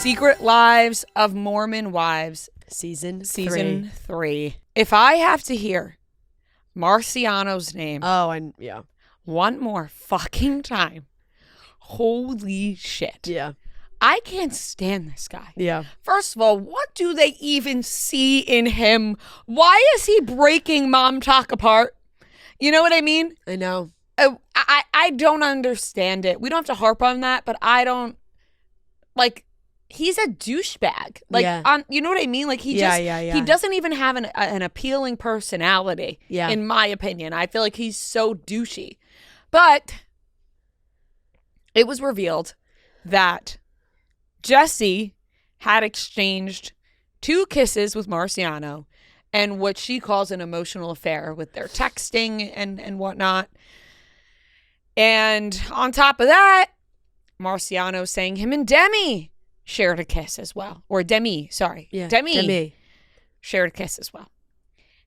Secret Lives of Mormon Wives, Season 3. If I have to hear Marciano's name one more fucking time, holy shit. Yeah. I can't stand this guy. Yeah. First of all, what do they even see in him? Why is he breaking Mom Talk apart? You know what I mean? I know. I don't understand it. We don't have to harp on that, but I don't, like, he's a douchebag. Like, you know what I mean? Like, he he doesn't even have an appealing personality, in my opinion. I feel like he's so douchey. But it was revealed that Jesse had exchanged 2 kisses with Marciano and what she calls an emotional affair with their texting and whatnot. And on top of that, Marciano saying him and Demi shared a kiss as well. Or Demi, sorry. Yeah, Demi shared a kiss as well.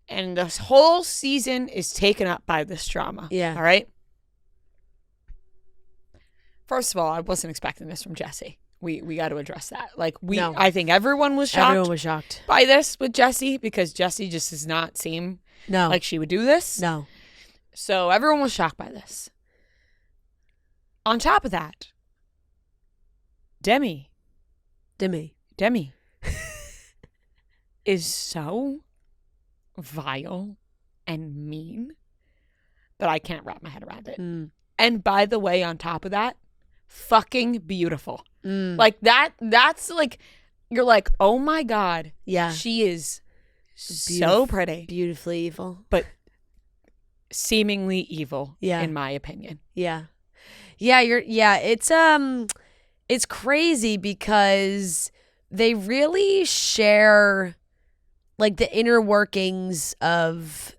And this whole season is taken up by this drama. Yeah. All right? First of all, I wasn't expecting this from Jesse. We got to address that. Like, I think everyone was shocked. Everyone was shocked by this with Jesse, because Jesse just does not seem like she would do this. No. So everyone was shocked by this. On top of that, Demi is so vile and mean that I can't wrap my head around it. And by the way, on top of that, fucking beautiful. Like, that's like, you're like, oh my God. Yeah. She is so pretty. Beautifully evil. But seemingly evil, Yeah. in my opinion. Yeah. Yeah, it's crazy because they really share, like, the inner workings of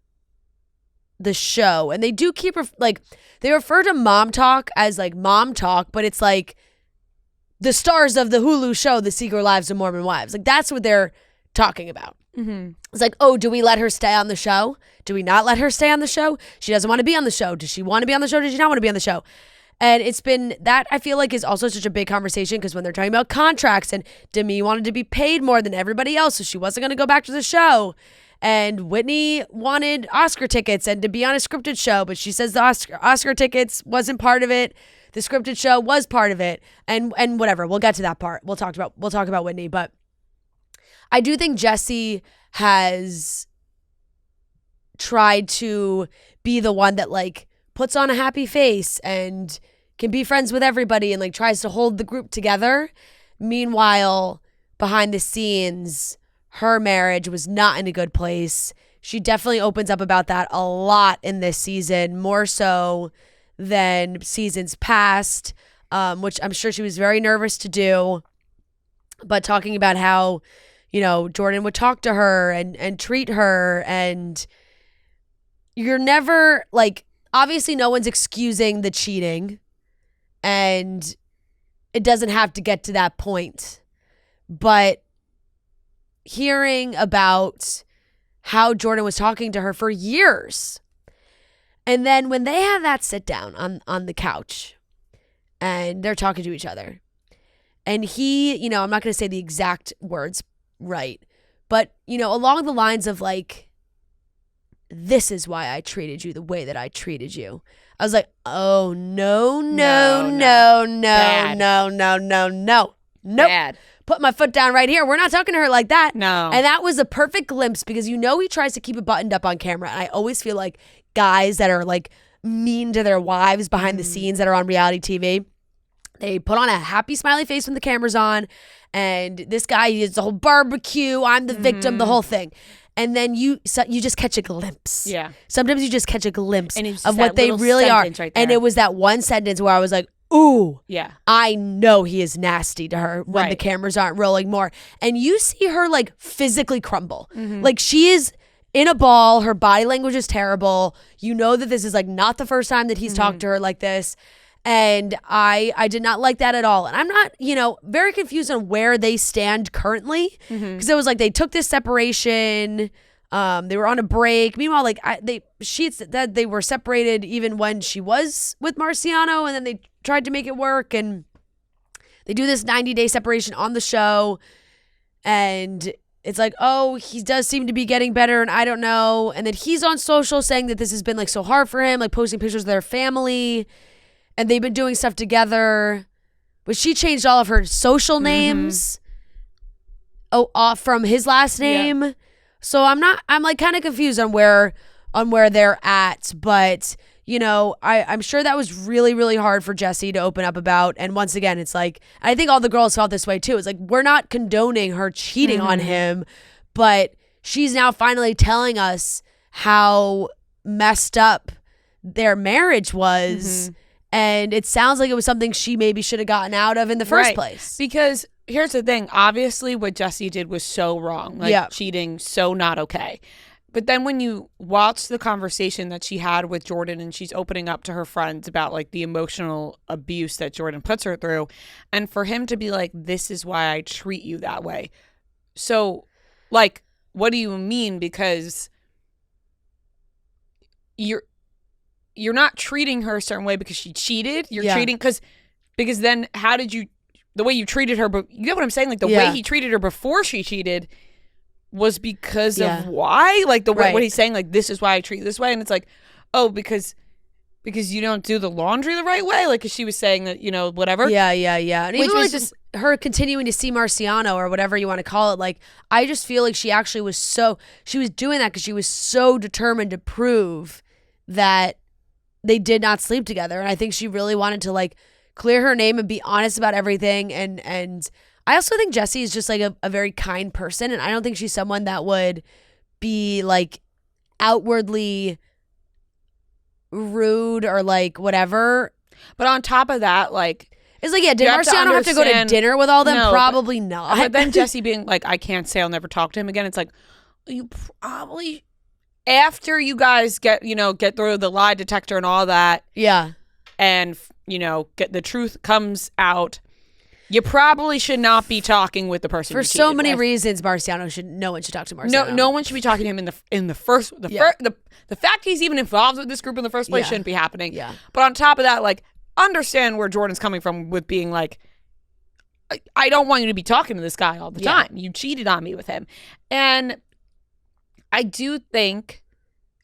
the show. And they do keep, they refer to Mom Talk as, like, Mom Talk, but it's like the stars of the Hulu show, The Secret Lives of Mormon Wives. Like, that's what they're talking about. Mm-hmm. It's like, oh, do we let her stay on the show? Do we not let her stay on the show? She doesn't want to be on the show. Does she want to be on the show? Does she not want to be on the show? And it's been, that I feel like is also such a big conversation, because when they're talking about contracts, and Demi wanted to be paid more than everybody else, so she wasn't going to go back to the show. And Whitney wanted Oscar tickets and to be on a scripted show, but she says the Oscar tickets wasn't part of it. The scripted show was part of it. And whatever, we'll get to that part. We'll talk about Whitney, but I do think Jesse has tried to be the one that, like, puts on a happy face and can be friends with everybody and, like, tries to hold the group together. Meanwhile, behind the scenes, her marriage was not in a good place. She definitely opens up about that a lot in this season, more so than seasons past, which I'm sure she was very nervous to do. But talking about how, you know, Jordan would talk to her and treat her, and you're never, like, obviously no one's excusing the cheating, and it doesn't have to get to that point. But hearing about how Jordan was talking to her for years, and then when they have that sit down on the couch and they're talking to each other, and he, you know, I'm not going to say the exact words right, but, you know, along the lines of, like, this is why I treated you the way that I treated you. I was like, oh, no. Bad. Put my foot down right here. We're not talking to her like that. No. And that was a perfect glimpse, because, you know, he tries to keep it buttoned up on camera. And I always feel like guys that are, like, mean to their wives behind the scenes that are on reality TV, they put on a happy smiley face when the camera's on. And this guy is the whole barbecue, I'm the victim, the whole thing. And then you just catch a glimpse. Yeah. Sometimes you just catch a glimpse of that what they little really are. sentence right And there. it was that one sentence where I was like, ooh, Yeah. I know he is nasty to her when the Right. cameras aren't rolling more. And you see her, like, physically crumble. Like, she is in a ball. Her body language is terrible. You know that this is, like, not the first time that he's talked to her like this. And I did not like that at all. And I'm not, you know, very confused on where they stand currently, because it was like they took this separation. They were on a break. Meanwhile, like, she said they were separated even when she was with Marciano, and then they tried to make it work, and they do this 90-day separation on the show, and it's like, oh, he does seem to be getting better, and I don't know. And then he's on social saying that this has been like so hard for him, like posting pictures of their family, and they've been doing stuff together. But she changed all of her social names off from his last name. Yeah. So I'm like kind of confused on where they're at, but you know, I'm sure that was really, really hard for Jessie to open up about. And once again, it's like, I think all the girls felt this way too. It's like, we're not condoning her cheating on him, but she's now finally telling us how messed up their marriage was. And it sounds like it was something she maybe should have gotten out of in the first place. Because here's the thing. Obviously, what Jessie did was so wrong. Like, cheating, so not okay. But then when you watch the conversation that she had with Jordan, and she's opening up to her friends about like the emotional abuse that Jordan puts her through, and for him to be like, this is why I treat you that way. So like, what do you mean? Because you're not treating her a certain way because she cheated. You're treating because then how did you, the way you treated her, but you get what I'm saying? Like the way he treated her before she cheated was because of why? Like the way what he's saying, like, this is why I treat you this way. And it's like, oh, because you don't do the laundry the right way? Like, 'cause she was saying that, you know, whatever. Yeah. And even like just her continuing to see Marciano or whatever you want to call it, like, I just feel like she actually was she was doing that because she was so determined to prove that they did not sleep together. And I think she really wanted to like clear her name and be honest about everything. And I also think Jessie is just like a very kind person, and I don't think she's someone that would be like outwardly rude or like whatever. But on top of that, like, it's like, did Marciano have to go to dinner with all them? No, probably not. But then Jessie being like, I can't say I'll never talk to him again. It's like, you probably, after you guys get through the lie detector and all that. Yeah. And, get the truth comes out. You probably should not be talking with the person for so many reasons. No one should talk to Marciano. No one should be talking to him in the first. The fact he's even involved with this group in the first place shouldn't be happening. Yeah. But on top of that, like, understand where Jordan's coming from with being like, I don't want you to be talking to this guy all the time. You cheated on me with him, and I do think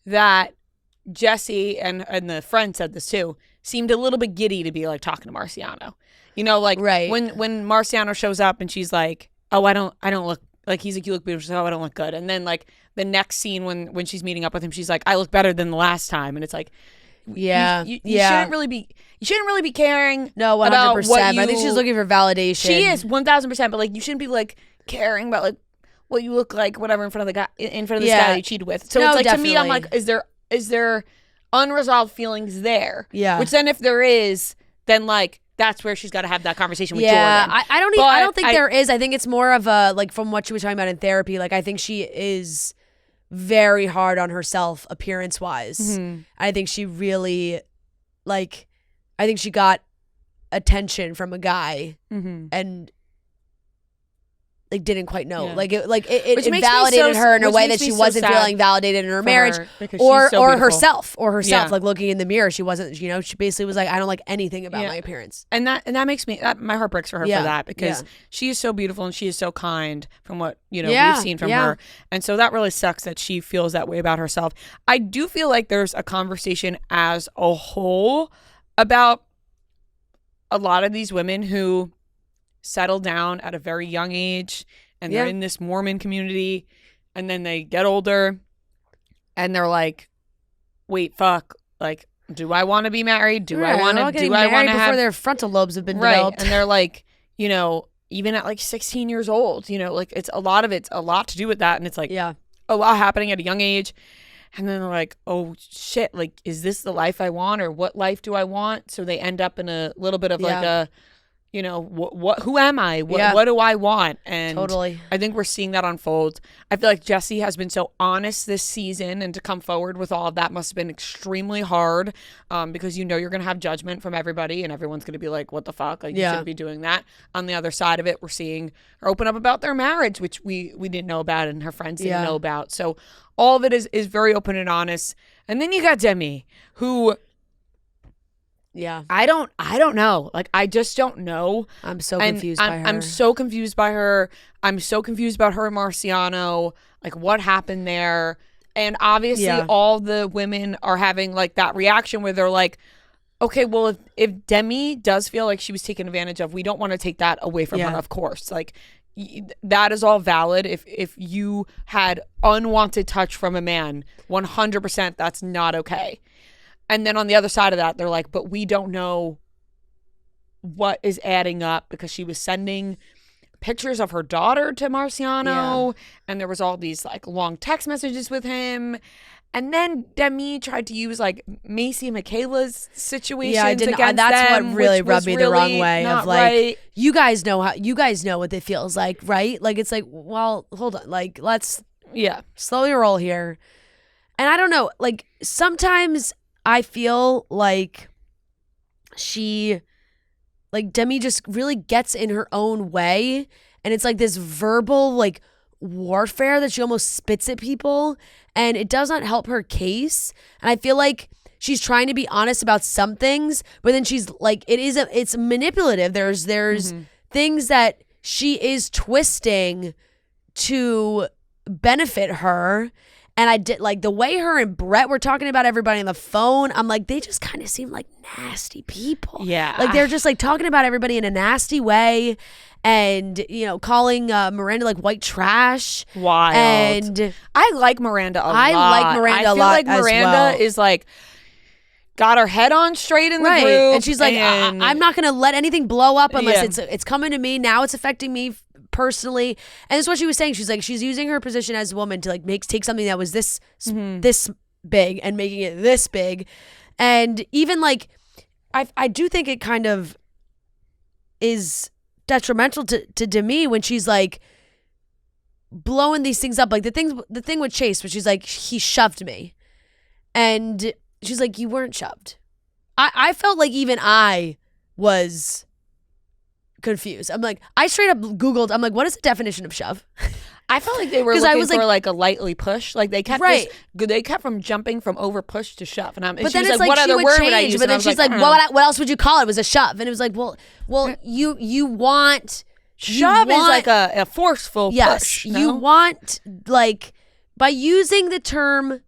that Jessie and the friend said this too, seemed a little bit giddy to be like talking to Marciano. Like when Marciano shows up and she's like, oh, I don't look, like, he's like, you look beautiful. She's like, oh, I don't look good. And then like the next scene when she's meeting up with him, she's like, I look better than the last time. And it's like, you shouldn't really be caring. No, 100%. I think she's looking for validation. She is 1,000%. But like, you shouldn't be like caring about like what you look like, whatever, in front of this guy that you cheated with. So it's like, definitely. To me, I'm like, is there unresolved feelings there? Yeah. Which then if there is, then like, that's where she's got to have that conversation with Jordan. I don't think there is. I think it's more of a, like, from what she was talking about in therapy, like, I think she is very hard on herself appearance-wise. Mm-hmm. I think she really, like, I think she got attention from a guy and like didn't quite know. Yeah. It validated her in a way that she wasn't feeling validated in her marriage or herself. Like, looking in the mirror, she wasn't, she basically was like, I don't like anything about my appearance. And that makes me, my heart breaks for her for that, because she is so beautiful and she is so kind from what, we've seen from her. And so that really sucks that she feels that way about herself. I do feel like there's a conversation as a whole about a lot of these women who settle down at a very young age, and they're in this Mormon community, and then they get older and they're like, wait, fuck, like, do I want to be married? Do I want to have, before their frontal lobes have been developed? And they're like, even at like 16 years old, like, it's a lot to do with that. And it's like a lot happening at a young age. And then they're like, oh shit, like, is this the life I want, or what life do I want? So they end up in a little bit of like a, who am I? What do I want? And totally. I think we're seeing that unfold. I feel like Jessie has been so honest this season, and to come forward with all of that must have been extremely hard, because you're going to have judgment from everybody, and everyone's going to be like, what the fuck? Like, you shouldn't be doing that. On the other side of it, we're seeing her open up about their marriage, which we didn't know about, and her friends didn't know about. So all of it is very open and honest. And then you got Demi, who Yeah. I don't know. Like, I just don't know. I'm so confused by her. I'm so confused by her. I'm so confused about her and Marciano. Like, what happened there? And obviously all the women are having like that reaction where they're like, okay, well, if Demi does feel like she was taken advantage of, we don't want to take that away from her, of course. Like, that is all valid. If you had unwanted touch from a man, 100% that's not okay. And then on the other side of that, they're like, but we don't know what is adding up because she was sending pictures of her daughter to Marciano, and there was all these like long text messages with him. And then Demi tried to use like Macy and Michaela's situations against them. That's what really rubbed me the wrong way. Of like, right. you guys know what it feels like, right? Like, it's like, well, hold on, like, let's slowly roll here. And I don't know, like, sometimes I feel like Demi just really gets in her own way, and it's like this verbal like warfare that she almost spits at people, and it does not help her case. And I feel like she's trying to be honest about some things, but then she's like, it's manipulative. There's things that she is twisting to benefit her. And I did like the way her and Brett were talking about everybody on the phone. I'm like, they just kind of seem like nasty people. Yeah. Like, they're just like talking about everybody in a nasty way, and, you know, calling Miranda like white trash. Wild. And I like Miranda a lot. I like Miranda a lot. I feel like Miranda is like got her head on straight in the group. And she's like, I'm not going to let anything blow up unless it's coming to me. Now it's affecting me personally. And that's what she was saying. She's like, she's using her position as a woman to like take something that was this big and making it this big. And even like, I do think it kind of is detrimental to Demi when she's like blowing these things up. Like the thing with Chase, where she's like, he shoved me. And she's like, you weren't shoved. I felt like even I was confused. I'm like, I straight up Googled, I'm like, what is the definition of shove? I felt like they were looking for like a lightly push. Like they kept they kept from jumping from over push to shove. And but then it's like, what other word would I use? But then she's like, what else would you call it? It was a shove. And it was like, well, you want shove is like a forceful push. No? You want, like, by using the term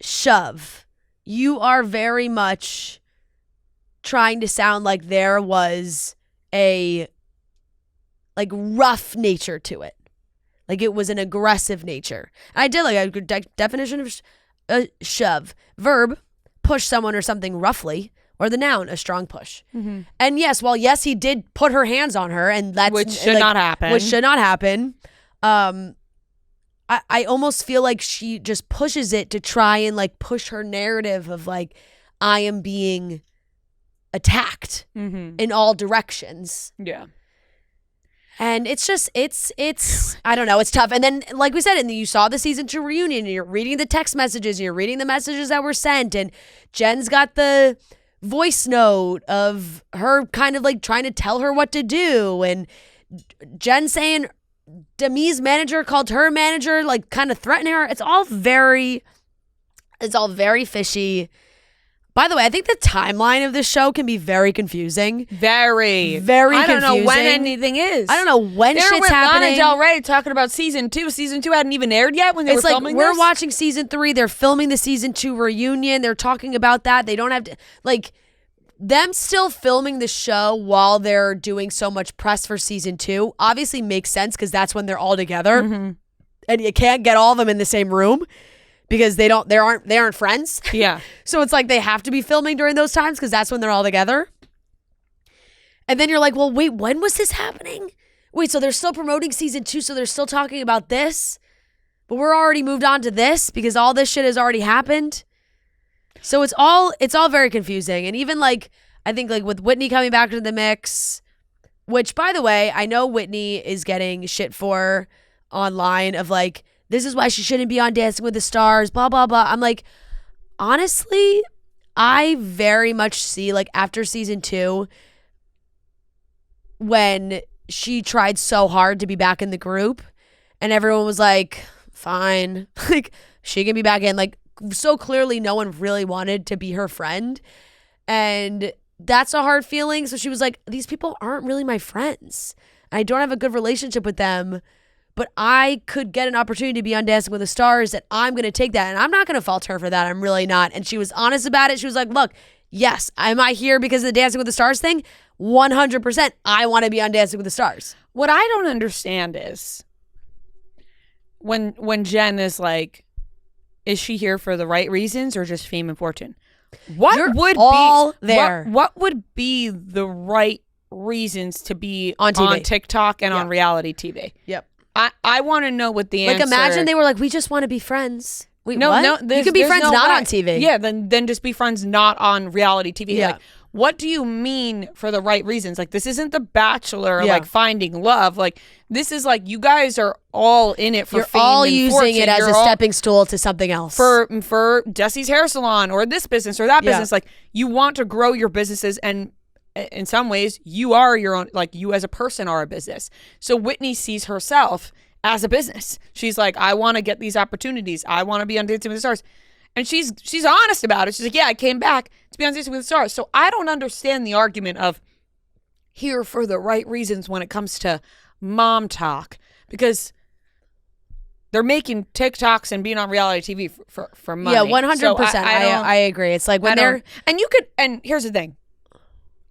shove, you are very much trying to sound like there was a like rough nature to it. Like it was an aggressive nature. And I did like a good definition of shove. Verb, push someone or something roughly. Or the noun, a strong push. Mm-hmm. And yes, he did put her hands on her, and that's which should not happen. Which should not happen. I almost feel like she just pushes it to try and like push her narrative of like, I am being attacked in all directions. Yeah. And it's just, it's I don't know, it's tough. And then, like we said, and you saw the season 2 reunion, and you're reading the text messages, and you're reading the messages that were sent, and Jen's got the voice note of her kind of like trying to tell her what to do, and Jen saying Demi's manager called her manager, like kind of threatening her. It's all very fishy. By the way, I think the timeline of this show can be very confusing. Very confusing. I don't know when anything is. I don't know when shit's happening. Lana Del Rey talking about season 2. Season 2 hadn't even aired yet when they were filming this. We're watching season 3. They're filming the season 2 reunion. They're talking about that. They don't have to, like, them still filming the show while they're doing so much press for season 2 obviously makes sense because that's when they're all together. Mm-hmm. And you can't get all of them in the same room. Because they aren't friends. Yeah. So it's like they have to be filming during those times because that's when they're all together. And then you're like, well, wait, when was this happening? Wait, so they're still promoting season 2, so they're still talking about this? But we're already moved on to this because all this shit has already happened. So it's all very confusing. And even like, I think like with Whitney coming back into the mix, which by the way, I know Whitney is getting shit for online of like, this is why she shouldn't be on Dancing with the Stars, blah, blah, blah. I'm like, honestly, I very much see, like, after season 2, when she tried so hard to be back in the group, and everyone was like, fine, like, she can be back in. Like, so clearly no one really wanted to be her friend. And that's a hard feeling. So she was like, these people aren't really my friends. I don't have a good relationship with them, but I could get an opportunity to be on Dancing with the Stars, that I'm going to take that. And I'm not going to fault her for that. I'm really not. And she was honest about it. She was like, look, yes, am I here because of the Dancing with the Stars thing? 100%. I want to be on Dancing with the Stars. What I don't understand is when Jen is like, is she here for the right reasons or just fame and fortune? What would be the right reasons to be on TV, on TikTok and on reality TV? Yep. I want to know what the answer. Like, imagine they were like, we just want to be friends. Wait, no, you could be friends not on TV. Yeah, then just be friends not on reality TV. Yeah. Like, what do you mean for the right reasons? Like, this isn't The Bachelor, like finding love. Like, this is like, you guys are all in it for You're fame all and using fortune. it as a stepping stool to something else. For Jesse's hair salon or this business or that business. Like, you want to grow your businesses, and in some ways, you are your own, like, you as a person are a business. So Whitney sees herself as a business. She's like, I want to get these opportunities. I want to be on Dancing with the Stars. And she's honest about it. She's like, yeah, I came back to be on Dancing with the Stars. So I don't understand the argument of here for the right reasons when it comes to mom talk, because they're making TikToks and being on reality TV for money. Yeah, 100%. So I agree. It's like when and here's the thing.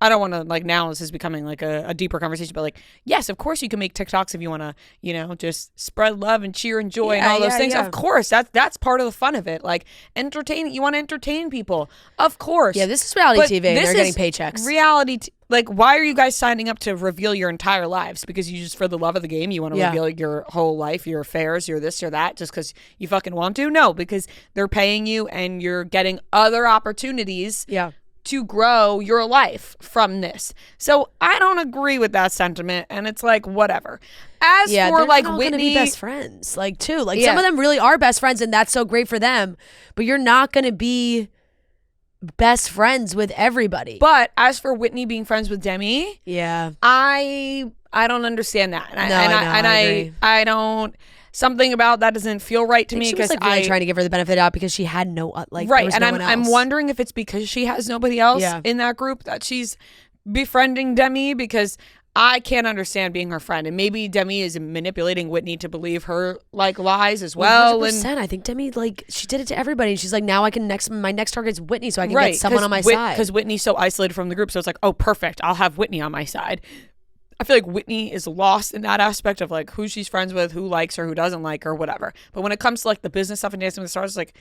I don't want to, like, now this is becoming like a deeper conversation, but like, yes, of course you can make TikToks if you want to, just spread love and cheer and joy and all those things. Yeah. Of course, that's part of the fun of it. Like, you want to entertain people. Of course. Yeah, this is reality TV and they're getting paychecks. Like, why are you guys signing up to reveal your entire lives? Because you just, for the love of the game, you want to reveal your whole life, your affairs, your this, your that, just because you fucking want to? No, because they're paying you and you're getting other opportunities. Yeah. To grow your life from this. So I don't agree with that sentiment, and it's like, whatever. As for like all Whitney, be best friends, like too, like some of them really are best friends, and that's so great for them. But you're not gonna be best friends with everybody. But as for Whitney being friends with Demi, I don't understand that, I don't. Something about that doesn't feel right to me, because she was really trying to give her the benefit out because she had no right, and I'm wondering if it's because she has nobody else in that group that she's befriending Demi, because I can't understand being her friend, and maybe Demi is manipulating Whitney to believe her like lies as well. 100%. And I think Demi, like, she did it to everybody, and she's like, now my next target is Whitney, so I can get someone on my side, because Whitney's so isolated from the group. So it's like, oh, perfect, I'll have Whitney on my side. I feel like Whitney is lost in that aspect of like who she's friends with, who likes her, who doesn't like her, whatever. But when it comes to like the business stuff and Dancing with the Stars, it's like,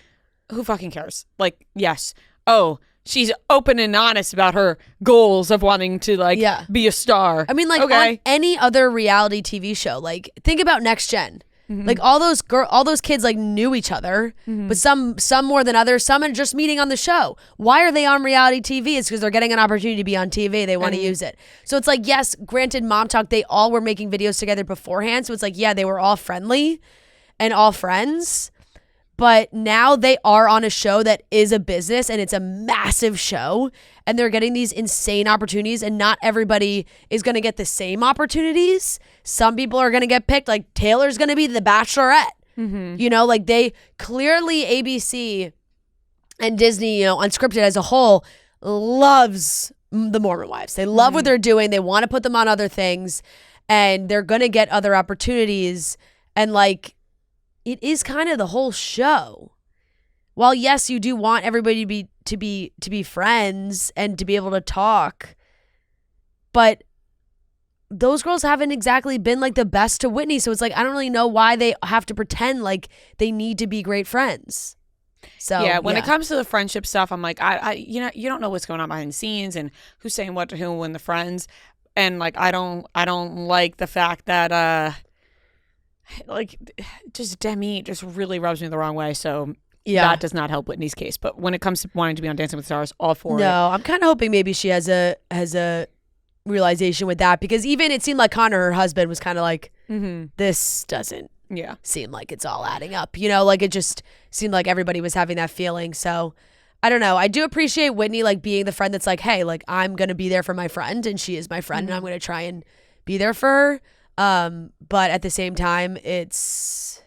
who fucking cares? Like, yes. Oh, she's open and honest about her goals of wanting to like be a star. I mean, like, on any other reality TV show, like, think about Next Gen. Mm-hmm. Like, all those kids like knew each other, but some more than others. Some are just meeting on the show. Why are they on reality TV? It's because they're getting an opportunity to be on TV. They want to use it. So it's like, yes, granted, Mom Talk, they all were making videos together beforehand. So it's like, yeah, they were all friendly and all friends. But now they are on a show that is a business, and it's a massive show, and they're getting these insane opportunities, and not everybody is going to get the same opportunities. Some people are going to get picked. Like, Taylor's going to be the Bachelorette. Mm-hmm. Like, they clearly, ABC and Disney, Unscripted as a whole, loves the Mormon wives. They love what they're doing. They want to put them on other things, and they're going to get other opportunities. And like, it is kind of the whole show. While yes, you do want everybody to be friends and to be able to talk, but those girls haven't exactly been like the best to Whitney. So it's like, I don't really know why they have to pretend like they need to be great friends. So when it comes to the friendship stuff, I'm like, you don't know what's going on behind the scenes and who's saying what to who and the friends, and like, I don't like the fact that like, just Demi just really rubs me the wrong way. So that does not help Whitney's case. But when it comes to wanting to be on Dancing with the Stars, all for it. No, I'm kind of hoping maybe she has a realization with that, because even it seemed like Connor, her husband, was kind of like, this doesn't seem like it's all adding up. Like, it just seemed like everybody was having that feeling. So I don't know. I do appreciate Whitney like being the friend that's like, hey, like, I'm gonna be there for my friend, and she is my friend, and I'm gonna try and be there for her. But at the same time, it's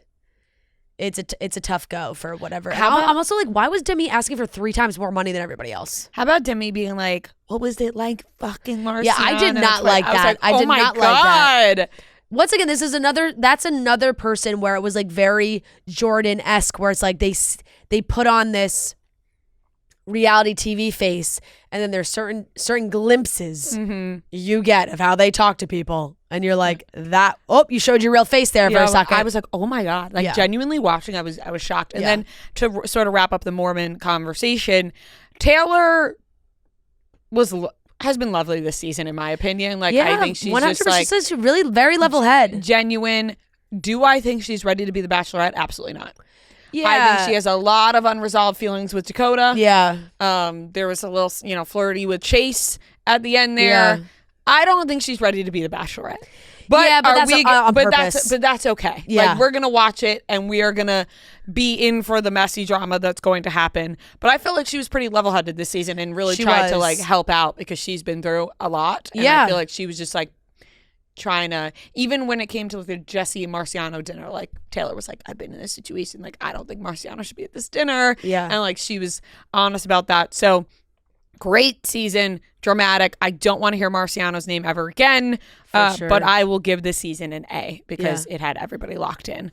it's a tough go for whatever. I'm also like, why was Demi asking for 3 times more money than everybody else? How about Demi being like, what was it like fucking Marciano? Yeah, I did not like that. I did not like that. Once again, that's another person where it was like very Jordan-esque, where it's like they put on this reality TV face, and then there's certain glimpses you get of how they talk to people, and you're like, you showed your real face there for a second. I was like, oh my God, like genuinely watching, I was shocked. And then to sort of wrap up the Mormon conversation, Taylor has been lovely this season, in my opinion. Like, I think she's 100%, just like, she's really very level head, genuine. Do I think she's ready to be the Bachelorette? Absolutely not. Yeah. I think she has a lot of unresolved feelings with Dakota. Yeah. There was a little, flirty with Chase at the end there. Yeah. I don't think she's ready to be the Bachelorette. But that's on purpose. But that's okay. Yeah. Like, we're gonna watch it, and we are gonna be in for the messy drama that's going to happen. But I felt like she was pretty level-headed this season and really tried to like help out, because she's been through a lot. And I feel like she was just like trying to, even when it came to the Jesse and Marciano dinner, like Taylor was like, I've been in this situation, like I don't think Marciano should be at this dinner. Yeah. And like she was honest about that. So great season, dramatic. I don't want to hear Marciano's name ever again. For sure. But I will give this season an A, because it had everybody locked in.